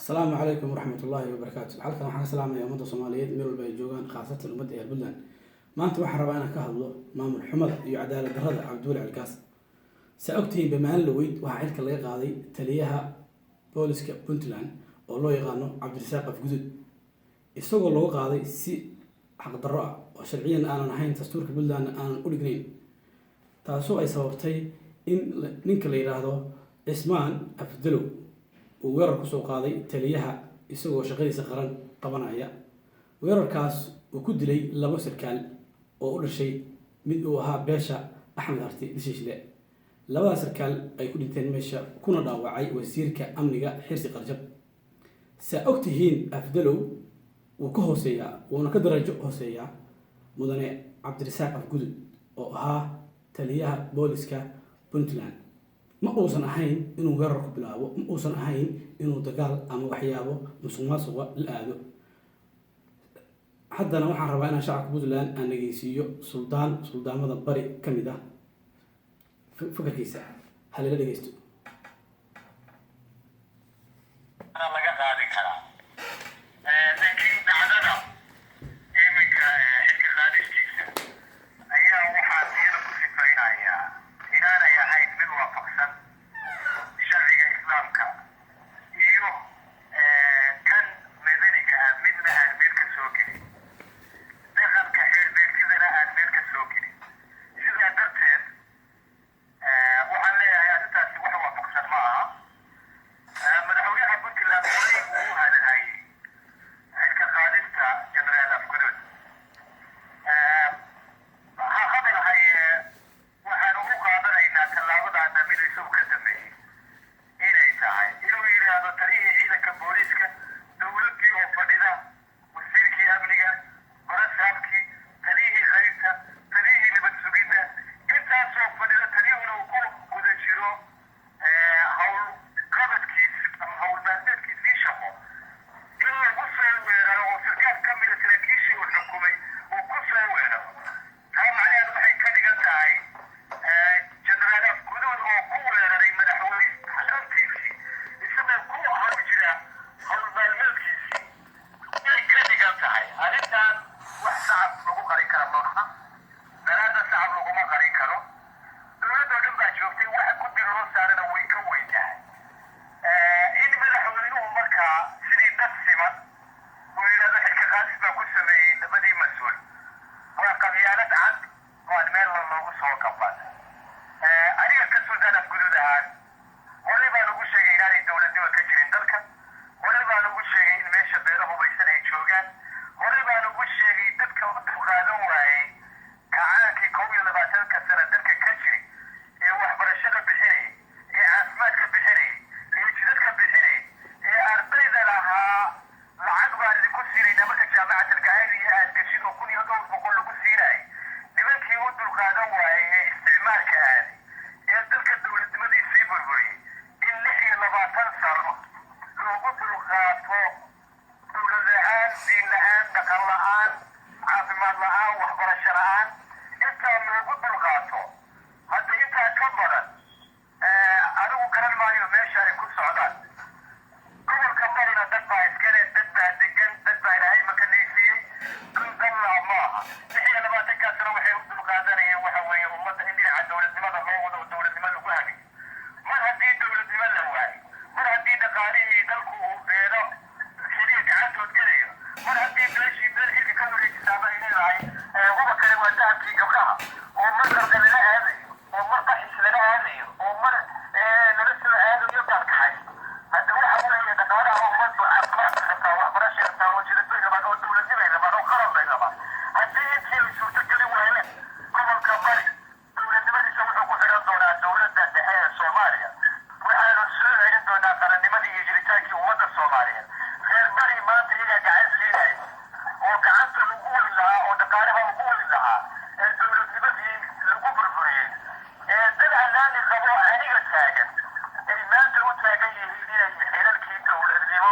السلام عليكم ورحمة الله وبركاته. halkan waxaan salaamayaa ummadda Soomaaliyeed meel walba ay joogaan khaasatan ummadda ee Puntland. maanta waxaan rabaa inaan ka hadlo maamul xumada iyo cadaalad darrada Cabdulle Alkaas. Saacadtii bamaahan laweyd waxa xilka laga qaaday taliyaha booliska Puntland oo loo yaqaano Cabdirasaaq Afgudud. isagoo loo qaaday si xaq darro ah oo sharciyan aan ahayn dastuurka Puntland aan u dhignayn. taasoo ay sababtay in ninka la yiraahdo Ismaan Afdalow uu weerar ku soo qaaday taliyaha isagoo shaqadiisa qaran qabanaya. weerarkaas uu ku dilay laba sarkaal oo u dhashay mid uu ahaa beesha Axmed Arti Bishiishle. labada sarkaal ay ku dhinteen meesha kuna dhaawacay wasiirka amniga Xirsi Qarjab. saacadtiin Afdalow uu ka hooseeyaa wuuna ka darajo hooseeyaa mudane Cabdirasaaq Afgudud oo ahaa taliyaha booliska Puntland. ma uusan ahayn inuu weerar ku bilaabo, ma uusan ahayn inuu dagaal ama waxyaabo musuqmaasuq la aado. haddana waxaan rabaa inaan shacabka Puntland aan dhageysiiyo suldaamada bari ka mid ah fikirkiisa. hal la dhageysto. laga qaadi karaa laakiin dacdada iminka xilka qaadistiisa ayaa waxaa iyada ku sifaynayaa inaanay ahayn mid waafaqsan sharciga islaamka iyo kan madaniga ah midna aan meel ka soo gelin, dhaqanka xeerbeegtidana aan meel ka soo gelin. sidaa darteed waxaan leeyahay arrintaasi wax waafaqsan ma aha. madaxweynaha Puntland horay uu u hadalhayay xilka qaadista jenaraal Afgudud. waxaanu u qaadanaynaa tallaabadaana mid isagu ka dambeeyey inay tahay inuu yidhaahdo taliyihii ciidanka booliiska, dowladdii oo fadhida, wasiirkii amniga, barasaabkii, taliyihii qaybta, taliyihii nabad sugidda, intaasoo fadhida taliyuhuna uu ku guda jiro hawl qabadkiis ama hawl maalmeedkiisii shaqo in lagu soo weeraro oo sarkaal ka mida saraakiishii uu xukumay uu ku soo weeraro. taa macnaheedu waxay ka dhigan tahay jenaraal Afgudud oo ku weeraray madaxweyne xasantiisii isagoo ku hawl jira hawl maalmeedkiisii inay ka dhigan tahay. arrintan wax shacab lagu qarin kara maaha, daraadda shacab laguma qarin karo. dowladoo dhan baa joogtay, waxa guddi loo saarana way ka weyn tahay. in madaxweynuhu markaa sidii dad siman uu yidhahdo xilka qaadis baa ku sameeyey labadii mas-uul waa qabyaalad cad oo aan meel loogu soo gaban. aniga ka suldaan Afgudud ahaan horey baan ugu sheegay inaanay dowladnimo ka jirin dalka, horey baan ugu sheegay in meesha beelo hubaysan ay joogaan, horey baan ugu sheegay dadka u dulqaadan waayey kacaankii 21 sano dalka ka jiri ee waxbarashada bixinayay, ee caafimaadka bixinayay, ee jidadka bixinayay, ee ardayda lahaa lacag baan idinku siinaynaa marka jaamacadda Gacaydhi aad geshid oo 1200 lagu siinayay. nimankii u dulqaadan waayey ee isticmaalka aaday ee dalka dowladnimadiisii burburiyey in 26 sano loogu dulqaato dowlad la'aan, diin la'aan, dhaqan la'aan, caafimaad la'aan, waxbarasho la'aan, intaa loogu dulqaato. hadda intaa ka badan anigu garan maayo meesha ay ku socdaan. gobolka barina dad baa iskale, dad baa degan, dad baa ilaahay makanaysiiyey, dhul dallaa maaha. 26 sano waxay u dulqaadanayeen waxa weeye ummadda in dhinaca dowladnimada loo wado oo dowladnimo lagu hagayo. mar haddii dowladnimo la waayo, mar haddii dhaqaalihii dalku uu beelo keliya gacantood gelayo, mar haddii beeshii beelkii ka wareejisaaba ay leedahay huba kale waa dahabkii gabdhaha oo mar qarqa lala aadayo oo mar qaxis lala aadayo oo mar lala soo aadayo baarkaxay. hadda waxa weeye dhaqaalaha ummaddu caafimaadka rabtaa, waxbarashay rabtaa, oo jiradbay rabaan, oo dowladnimay rabaan, oo qaran bay rabaan. haddii intii ay suurtogeli waayeen gobolka bari dowladnimadiisa wuxuu ku xidhan doonaa dowladda dhexe ee Soomaaliya. waxaanu soo celin doonaa qarannimadii iyo jiritaankii ummadda Soomaaliyeed. reer bari maanta iyagaa gacan siinaya oo gacanta lagu weli lahaa oo dhaqaalaha lagu weli lahaa ee dowladnimadii lagu burburiyey ee dad allaani qabo aniga taagan ay maanta u taagan yihiin inay xilalkii dowladnimo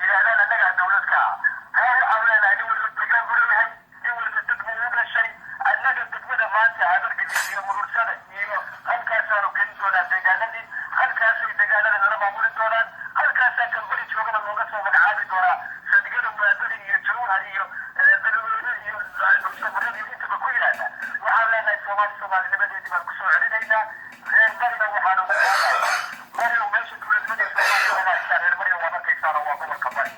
yidhaahdaan annagaa dowlad ka ah. taa waxaan leenahay nin waliba degaan buu leeyahay, nin waliba degmuu u dhashay. annaga degmada maanta habargedis iyo murursada iyo halkaasaanu gelin doonaa deegaanadii, halkaasay deegaanada nala maamuli doonaan, halkaasaa kan bari joogana looga soo doonaa saldhigyada waaberi iyo jawhar iyo beledweyne iyo safarada iyo intaba ku yaala waxaan leenahay soomaalinimadeedii baan kusoo celinaynaa reer barina waxaan ugu qaadaya bariw meesha dowladnimada soomaaliya haystaa reer bariga waa arkaysaana waa gobolka bari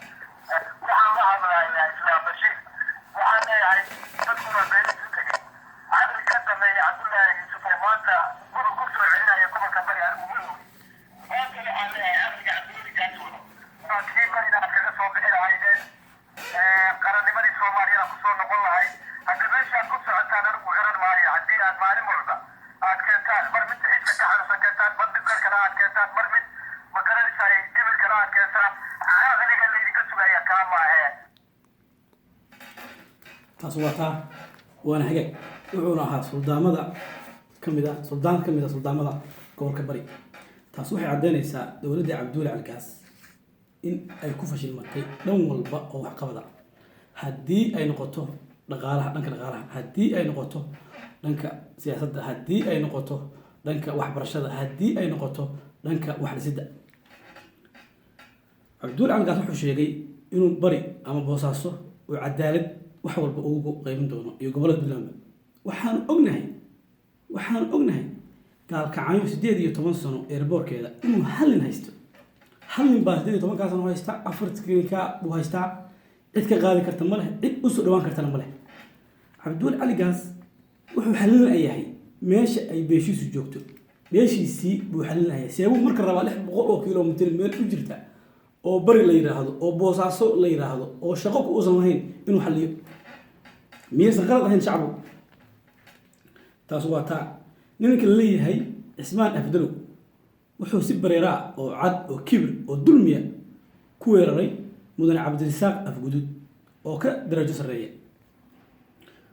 waxaan la hadlayaa islaam bashiir waxaan leeyahay dadkuna beeri isu tegay cadri ka dameeya cabdullaahi yuusuf oo maanta gurug ku soo celinaya gobolka bari anigu ma ogi maanta waxaan leeyahay amniga cabdiweli gaasoono waa kii barina aad kaga soo bixi lahaydeen qarannimadii soomaaliyana kusoo noqon lahayd hadda meeshaad ku socotaan anigu garan maayo haddii aad maalin walba aad keentaan mar mid xiska ka xanuunsan keentaan mar mid gar kale aad keentaan mar mid ma garanaysaa dhibil kale aad keentaan caqliga laydinka sugaya kaa maahe taas waa taa waana hagaag wuxuuna ahaa suldaan ka mid a suldaamada gobolka bari taas waxay caddeynaysaa dowladda cabduuli calkaas in ay ku fashilmatay dhan walba oo waxqabada haddii ay noqoto dhanka dhaqaalaha haddii ay noqoto dhanka siyaasadda haddii ay noqoto dhanka waxbarashada haddii ay noqoto dhanka waxdhisidda cabduuli calkaas wuxuu sheegay inuu bari ama boosaaso oo cadaalad wax walba ugu qaybin doono iyo gobollada puntlandba waxaan ognahay gaalkacyo 18 sano eerboorkeeda inuu hallin haysto hallin baa 18 sano haysta afartiinka buu haystaa cid ka qaadi karta ma leh cid u soo dhawaan kartana ma leh cabduul caligaas wuxuu xalinayaa meesha ay beeshiisu joogto beeshiisii buu xalinayaa seebuu marka rabaa 600 oo kiiloomitir meel u jirta oo bari la yiraahdo oo boosaaso la yiraahdo oo shaqo ku uusan lahayn inuu xaliyo miyaysan qalad ahayn shacbu taas waa taa ninka la leeyahay cismaan afdalow wuxuu si bareera oo cad oo kibir oo dulmiya ku weeraray mudane cabdirisaaq afgudud oo ka darajo sareeya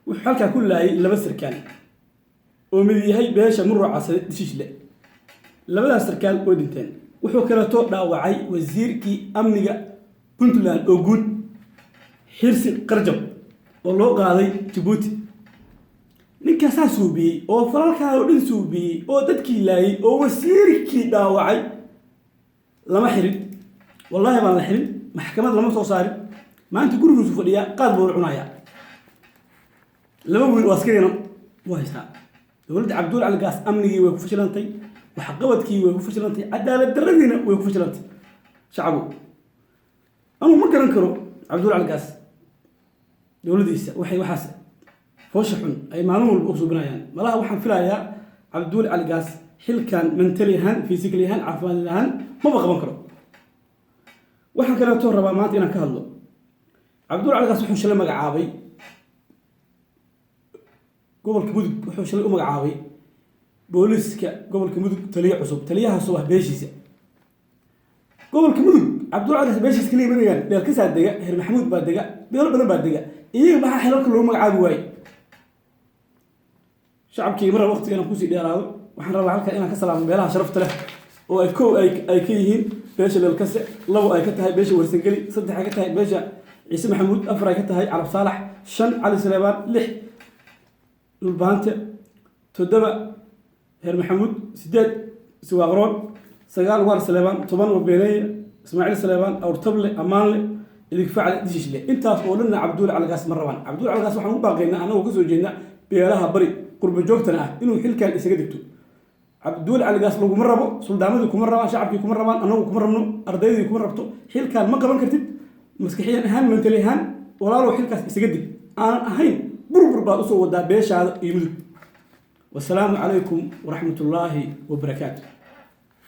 wuxuu halkaa ku laayay 2 sarkaal oo mid yahay beesha muruca dishishle labadaas sarkaal oo dhinteen wuxuu kala too dhaawacay wasiirkii amniga Puntland oo guud xirsi qarjab oo loo qaaday Djibouti ninka saasuubiyay oo falalka oo dhin suubiyay oo dadkii laayay oo wasiirkii dhaawacay lama xirin wallahi baan la xirin maxkamad lama soo saarin maanta gurigiisu fadhiya qaad buu cunaya laba wiil oo askariina waa haysta dowladda cabduul calgaas amnigii way ku fashilantay waxqabadkii way ku fashilantay cadaalad darradiina way ku fashilantay shacbu ama ma garan karo cabduul calgaas dowladiisa waxaas foosha xun ay maalin walba u suubinayaan malaha waxaan filayaa cabduul calgaas xilkan mentally ahaan physically ahaan caafimaad ahaan maba qaban karo waxaan kaleeto rabaa maanta inaan ka hadlo cabduul calgaas wuxuu shalay magacaabay gobolka mudug wuxuu shalay u magacaabay booliska gobolka mudug taliye cusub taliyahaas oo ah beeshiisa gobolka mudug cabduul calgaas beeshiisa kaliya madagaan dheel ka saa dega heer maxamuud baa dega beelo badan baa dega iyaga maxaa xilalka loogu magacaabi waaye shacabkii mar waqtigan ku sii dheeraado waxaan rabaa halka inaan ka salaamo meelaha sharafta leh oo ay koow ay ka yihiin beesha Leelkase labo ay ka tahay beesha Warsangeli saddex ay ka tahay beesha Ciise Maxamuud afar ay ka tahay Carab Saalax shan Cali Saleebaan lix Dhulbaante toddoba Heer Maxamuud sideed Siwaaqroon sagaal War Saleebaan toban Wabeelay Ismaaciil Saleebaan Awrtable Amaanle idig faacil dishishle intaas oo dhanna cabduul calgaas ma rabaan cabduul calgaas waxaan u baaqaynaa anagoo ka soo jeedna beelaha bari qurba joogtana ah inuu xilkan isaga digto cabduul calgaas laguma rabo suldaamadu kuma rabaan shacabkii kuma rabaan anagu kuma rabno ardaydii kuma rabto xilkan ma qaban kartid maskaxiyan ahaan mentally ahaan walaalow xilkaas isaga dig aan ahayn burbur baad usoo wadaa beeshaada iyo mudug wasalaamu calaykum waraxmatullaahi wabarakaatu